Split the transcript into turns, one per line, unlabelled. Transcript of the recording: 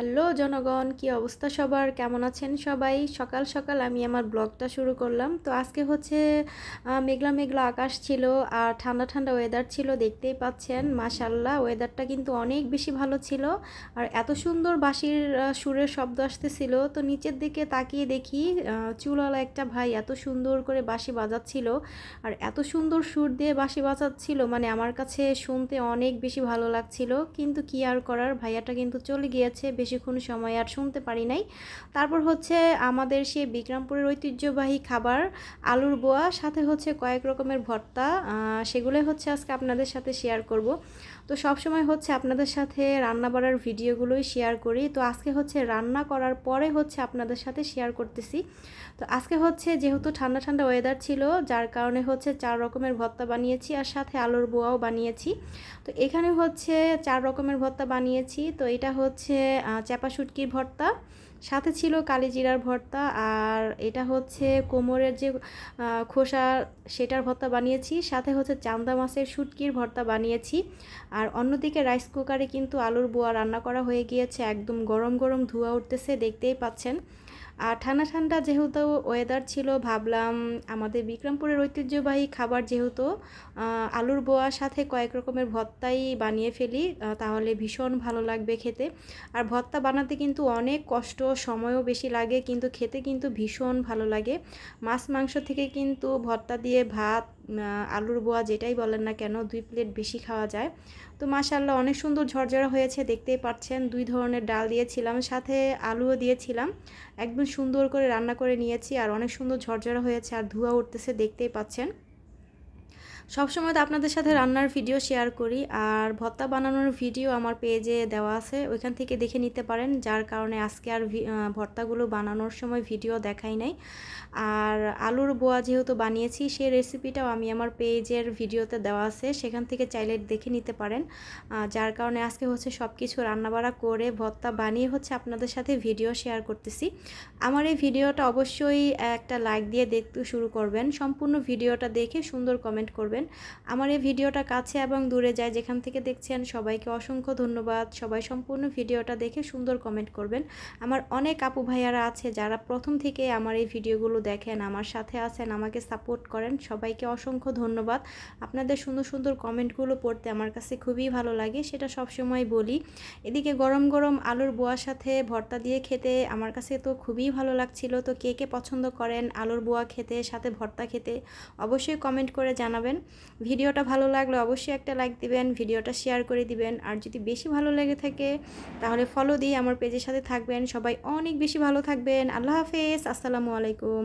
Hello জনগণ, কি অবস্থা সবার? কেমন আছেন সবাই? সকাল সকাল আমি আমার ব্লগটা শুরু করলাম। তো আজকে হচ্ছে মেঘলা মেঘলা আকাশ ছিল আর ঠান্ডা ঠান্ডা ওয়েদার ছিল, দেখতেই পাচ্ছেন। মাশাল্লাহ, ওয়েদারটা কিন্তু অনেক বেশি ভালো ছিল। আর এত সুন্দর বাঁশির সুরের শব্দ আসতেছিল। তো নিচের দিকে তাকিয়ে দেখি চুলওয়ালা একটা ভাই এত সুন্দর করে বাঁশি বাজাচ্ছিল আর এত সুন্দর সুর দিয়ে বাঁশি বাজাচ্ছিল, মানে আমার কাছে শুনতে অনেক বেশি ভালো লাগছিল। কিন্তু কি আর করার, ভাইয়াটা কিন্তু চলে গিয়েছে, বেশিক্ষণ সময় আর শুনতে পারি নাই। তারপর হচ্ছে আমাদের সেই বিক্রমপুরের ঐতিহ্যবাহী খাবার আলুর বোয়া, সাথে হচ্ছে কয়েক রকমের ভর্তা, সেগুলোই হচ্ছে আজকে আপনাদের সাথে শেয়ার করব। তো সবসময় হচ্ছে আপনাদের সাথে রান্না বাড়ার ভিডিওগুলোই শেয়ার করি, তো আজকে হচ্ছে রান্না করার পরে হচ্ছে আপনাদের সাথে শেয়ার করতেছি। তো আজকে হচ্ছে যেহেতু ঠান্ডা ঠান্ডা ওয়েদার ছিল, যার কারণে হচ্ছে 4 রকমের ভর্তা বানিয়েছি আর সাথে আলুর বোয়াও বানিয়েছি। তো এখানে হচ্ছে 4 রকমের ভর্তা বানিয়েছি। তো এটা হচ্ছে চাপা শুটকির ভর্তা, সাথে ছিল কালিজিরার ভর্তা, আর এটা হচ্ছে কোমরের যে খোসা, সেটার ভর্তা বানিয়েছি, সাথে হচ্ছে চান্দা মাছের শুটকির ভর্তা বানিয়েছি। আর অন্যদিকে রাইস কুকারে কিন্তু আলুর বোয়া রান্না করা হয়ে গিয়েছে, একদম গরম গরম ধোঁয়া উঠতেছে, দেখতেই পাচ্ছেন। আর ঠান্ডা ঠান্ডা যেহেতু ওয়েদার ছিল, ভাবলাম আমাদের বিক্রমপুরের ঐতিহ্যবাহী খাবার যেহেতু, আলুর বোয়ার সাথে কয়েক রকমের ভর্তাই বানিয়ে ফেলি, তাহলে ভীষণ ভালো লাগবে খেতে। আর ভর্তা বানাতে কিন্তু অনেক কষ্ট, সময়ও বেশি লাগে, কিন্তু খেতে কিন্তু ভীষণ ভালো লাগে। মাছ মাংস থেকে কিন্তু ভর্তা দিয়ে ভাত, আলুর বোয়া যেটাই বলেন না কেন, 2 প্লেট বেশি খাওয়া যায়। তো মাশাআল্লাহ অনেক সুন্দর ঝরঝরা হয়েছে, দেখতেই পাচ্ছেন। 2 ধরনের ডাল দিয়েছিলাম, সাথে আলুও দিয়েছিলাম, একদম সুন্দর করে রান্না করে নিয়েছি আর অনেক সুন্দর ঝরঝরা হয়েছে আর ধোঁয়া উঠতেছে, দেখতেই পাচ্ছেন। সবসময় তো আপনাদের সাথে রান্নার ভিডিও শেয়ার করি, আর ভর্তা বানানোর ভিডিও আমার পেজে দেওয়া আছে, ওইখান থেকে দেখে নিতে পারেন। যার কারণে আজকে আর ভর্তাগুলো বানানোর সময় ভিডিও দেখাই নাই। আর আলুর বোয়া যেহেতু বানিয়েছি, সেই রেসিপিটাও আমি আমার পেজের ভিডিওতে দেওয়া আছে, সেখান থেকে চাইলে দেখে নিতে পারেন। যার কারণে আজকে হচ্ছে সব কিছু রান্নাবাড়া করে ভর্তা বানিয়ে হচ্ছে আপনাদের সাথে ভিডিও শেয়ার করতেছি। আমার এই ভিডিওটা অবশ্যই একটা লাইক দিয়ে দেখতে শুরু করবেন, সম্পূর্ণ ভিডিওটা দেখে সুন্দর কমেন্ট করবেন। আমার এই ভিডিওটা কাছে এবং দূরে যায় যেখান থেকে দেখছেন, সবাইকে অসংখ্য ধন্যবাদ। সবাই সম্পূর্ণ ভিডিওটা দেখে সুন্দর কমেন্ট করবেন। আমার অনেক আপু ভাইয়ারা আছে যারা প্রথম থেকে আমার এই ভিডিওগুলো দেখেন, আমার সাথে আছেন, আমাকে সাপোর্ট করেন, সবাইকে অসংখ্য ধন্যবাদ। আপনাদের সুন্দর সুন্দর কমেন্টগুলো পড়তে আমার কাছে খুবই ভালো লাগে, সেটা সবসময় বলি। এদিকে গরম গরম আলুর বোয়ার সাথে ভর্তা দিয়ে খেতে আমার কাছে তো খুবই ভালো লাগছিল। তো কে কে পছন্দ করেন আলুর বোয়া খেতে, সাথে ভর্তা খেতে, অবশ্যই কমেন্ট করে জানাবেন। ভিডিওটা ভালো লাগলে অবশ্যই একটা লাইক দিবেন, ভিডিওটা শেয়ার করে দিবেন। আর যদি বেশি ভালো লেগে থাকে তাহলে ফলো দিয়ে আমার পেজের সাথে থাকবেন। সবাই অনেক বেশি ভালো থাকবেন। আল্লাহ হাফেজ, আসসালামু আলাইকুম।